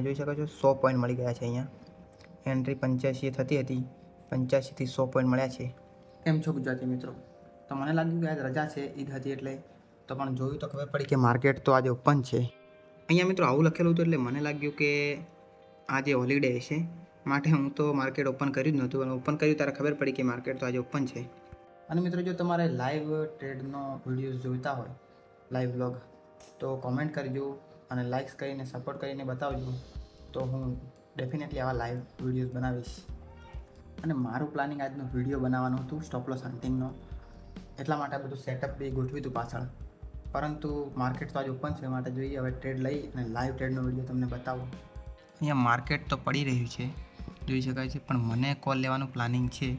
જોઈ શકો છો 100 પોઈન્ટ મળી ગયા છે. અહીંયા એન્ટ્રી 85 થતી હતી, 85થી 100 પોઈન્ટ મળ્યા છે. કેમ છો ગુજરાતી મિત્રો? તો મને લાગ્યું કે આજ રજા છે, ઈદ હતી એટલે, તો પણ જોયું તો ખબર પડી કે માર્કેટ તો આજે ઓપન છે. અહીંયા મિત્રો આવું લખેલું હતું એટલે મને લાગ્યું કે આજે હોલિડે છે, માટે હું તો માર્કેટ ઓપન કર્યું જ નહોતું. અને ઓપન કર્યું ત્યારે ખબર પડી કે માર્કેટ તો આજે ઓપન છે. અને મિત્રો જો તમારે લાઈવ ટ્રેડનો વિડીયોઝ જોઈતા હોય, લાઈવ વ્લોગ, તો કોમેન્ટ કરજો અને લાઇક્સ કરીને સપોર્ટ કરીને બતાવજો, તો હું ડેફિનેટલી આવા લાઈવ વિડીયોઝ બનાવીશ. અને મારું પ્લાનિંગ આજનો વિડીયો બનાવવાનું હતું સ્ટોપ લોસ હન્ટિંગનો, એટલા માટે બધું સેટઅપ બી ગોઠવ્યું હતું પાછળ. પરંતુ માર્કેટ તો આજે ઓપન છે, માટે જોઈએ હવે ટ્રેડ લઈ અને લાઈવ ટ્રેડનો વિડીયો તમને બતાવું. અહીંયા માર્કેટ તો પડી રહ્યું છે, જોઈ શકાય છે, પણ મને કોલ લેવાનું પ્લાનિંગ છે,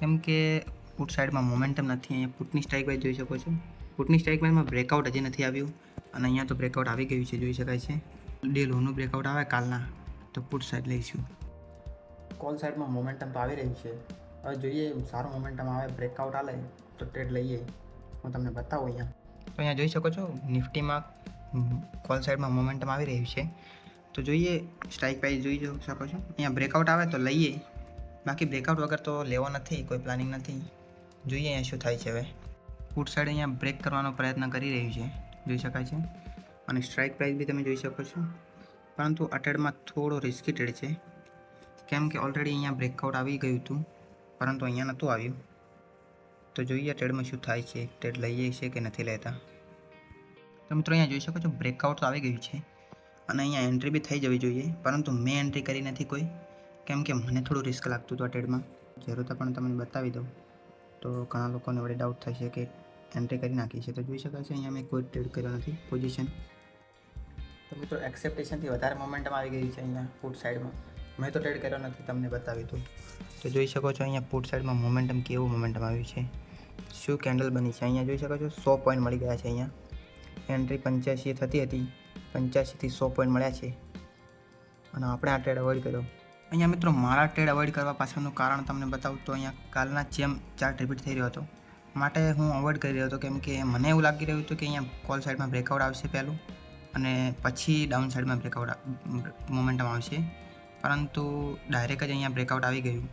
કેમ કે પુટ સાઈડમાં મોમેન્ટમ નથી. અહીંયા પુટની સ્ટ્રાઇક પ્રાઇસ જોઈ શકો છો. પુટની સ્ટ્રાઇક પ્રાઇસમાં બ્રેકઆઉટ હજી નથી આવ્યું, અને અહીંયા તો બ્રેકઆઉટ આવી ગયું છે, જોઈ શકાય છે. ડે લોનું બ્રેકઆઉટ આવે કાલના તો પુટ સાઈડ લઈશું. કોલ સાઈડમાં મોમેન્ટમ તો આવી રહ્યું છે, હવે જોઈએ સારું મોમેન્ટમ આવે, બ્રેકઆઉટ આવે તો ટ્રેડ લઈએ. હું તમને બતાવું અહીંયા. તો અહીંયા જોઈ શકો છો નિફ્ટીમાં કોલ સાઈડમાં મોમેન્ટમ આવી રહ્યું છે, તો જોઈએ સ્ટ્રાઇક પ્રાઇસ જોઈ શકો છો. અહીંયા બ્રેકઆઉટ આવે તો લઈએ, બાકી બ્રેકઆઉટ વગર તો લેવો નથી, કોઈ પ્લાનિંગ નથી. જોઈએ અહીંયા શું થાય છે. હવે પુટ સાઈડ અહીંયા બ્રેક કરવાનો પ્રયત્ન કરી રહ્યું છે, જોઈ શકાય છે. અને સ્ટ્રાઇક પ્રાઇસ બી તમે જોઈ શકો છો, પરંતુ આ ટ્રેડમાં થોડો રિસ્કી ટ્રેડ છે, કેમ કે ઓલરેડી અહીંયા બ્રેકઆઉટ આવી ગયું હતું, પરંતુ અહીંયા નહોતું આવ્યું. તો જોઈએ ટ્રેડમાં શું થાય છે, ટ્રેડ લઈએ છે કે નથી લેતા. તો મિત્રો અહીંયા જોઈ શકો છો બ્રેકઆઉટ તો આવી ગયું છે, અને અહીંયા એન્ટ્રી બી થઈ જવી જોઈએ, પરંતુ મેં એન્ટ્રી કરી નથી કોઈ, કેમ કે મને થોડું રિસ્ક લાગતું હતું આ ટ્રેડમાં. જરૂર પણ તમને બતાવી દઉં તો ઘણા લોકોને વડે ડાઉટ થશે કે એન્ટ્રી કરી નાખી છે. તો જોઈ શકાય છે અહીંયા મેં કોઈ ટ્રેડ કર્યો નથી પોઝિશન. તો મિત્રો એક્સેપ્ટેશનથી વધારે મોમેન્ટમ આવી ગઈ છે અહીંયા પુટ સાઈડમાં. મેં તો ટ્રેડ કર્યો નથી, તમને બતાવી દઉં. તો જોઈ શકો છો અહીંયા પુટ સાઈડમાં મોમેન્ટમ કેવું મોમેન્ટમ આવ્યું છે, શું કેન્ડલ બની છે. અહીંયા જોઈ શકો છો 100 પોઈન્ટ મળી ગયા છે. અહીંયા એન્ટ્રી 85 થતી હતી, 85થી 100 પોઈન્ટ મળ્યા છે, અને આપણે આ ટ્રેડ અવોઇડ કર્યો. અહીંયા મિત્રો મારા ટ્રેડ અવોઇડ કરવા પાછળનું કારણ તમને બતાવું તો અહીંયા કાલના જેમ ચાર્ટ રિપીટ થઈ રહ્યો હતો, માટે હું અવોઇડ કરી રહ્યો હતો, કેમ કે મને એવું લાગી રહ્યું હતું કે અહીંયા કોલ સાઈડમાં બ્રેકઆઉટ આવશે પહેલું, અને પછી ડાઉન સાઈડમાં બ્રેકઆઉટ મોમેન્ટમ આવશે, પરંતુ ડાયરેક્ટ જ અહીંયા બ્રેકઆઉટ આવી ગયું,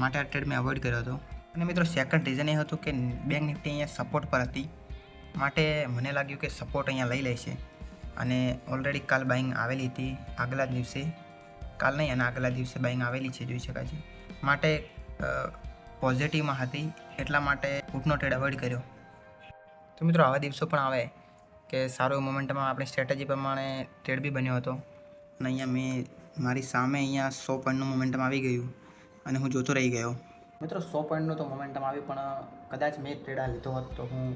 માટે આ ટ્રેડ મેં અવોઇડ કર્યો હતો. અને મિત્રો સેકન્ડ રીઝન એ હતું કે બેંક નિફ્ટી અહીંયા સપોર્ટ પર હતી, માટે મને લાગ્યું કે સપોર્ટ અહીંયા લઈ લેશે. અને ઓલરેડી કાલ બાઇંગ આવેલી હતી, આગલા દિવસે, કાલ નહીં અને આગલા દિવસે બાઇંગ આવેલી છે, જોઈ શકાય છે. માટે પોઝિટિવમાં હતી, એટલા માટે પુટનો ટ્રેડ અવોઇડ કર્યો. તો મિત્રો આવા દિવસો પણ આવે કે સારું મોમેન્ટમાં આપણી સ્ટ્રેટેજી પ્રમાણે ટ્રેડ બી બન્યો હતો, અને અહીંયા મેં મારી સામે અહીંયા 100 પોઈન્ટનું મોમેન્ટમ આવી ગયું, અને હું જોતો રહી ગયો. મિત્રો 100 પોઈન્ટનું તો મોમેન્ટમ આવ્યું, પણ કદાચ મેં ટ્રેડ આ લીધો હોત તો હું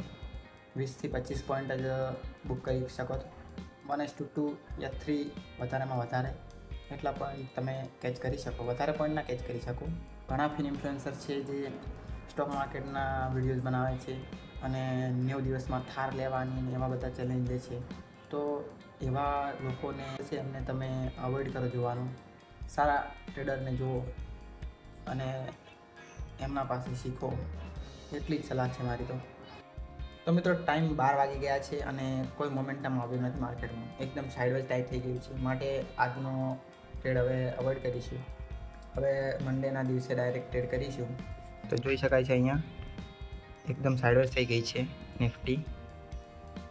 20થી 25 પોઈન્ટ જ બુક કરી શકત. 1:2 યા 3 વધારેમાં વધારે એટલા પોઈન્ટ તમે કેચ કરી શકો, વધારે પોઈન્ટ ના કેચ કરી શકો. ઘણા ફિન ઇન્ફ્લુએન્સર છે જે સ્ટોક માર્કેટના વિડીયોઝ બનાવે છે, અને 90 દિવસમાં થાર લેવાની એવા બધા ચેલેન્જ લે છે. તો એવા લોકોને છે એમને તમે અવોઇડ કરો જોવાનું, સારા ટ્રેડરને જુઓ અને એમના પાસે શીખો, એટલી જ સલાહ છે મારી. તો મિત્રો ટાઈમ 12 વાગી ગયા છે, અને કોઈ મોમેન્ટમ આવ્યું નથી માર્કેટમાં, એકદમ સાઇડવેઝ ટાઈપ થઈ ગયું છે, માટે આજનો ટ્રેડ હવે અવોઇડ કરીશું. હવે મંડેના દિવસે ડાયરેક્ટ ટ્રેડ કરીશું. તો જોઈ શકાય છે અહીંયા એકદમ સાઇડવેઝ થઈ ગઈ છે નિફ્ટી,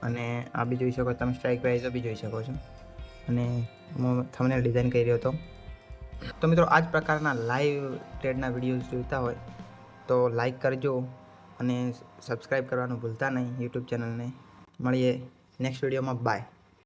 અને આ બી જોઈ શકો તમે, સ્ટ્રાઇક પ્રાઇસો બી જોઈ શકો છો, અને હું થંબનેલ ડિઝાઇન કરી રહ્યો હતો. તો મિત્રો આ જ પ્રકારના લાઈવ ટ્રેડના વિડીયોઝ જોઈતા હોય તો લાઈક કરજો, અને સબસ્ક્રાઈબ કરવાનું ભૂલતા નહીં યુટ્યુબ ચેનલને. મળીએ નેક્સ્ટ વિડીયોમાં. બાય.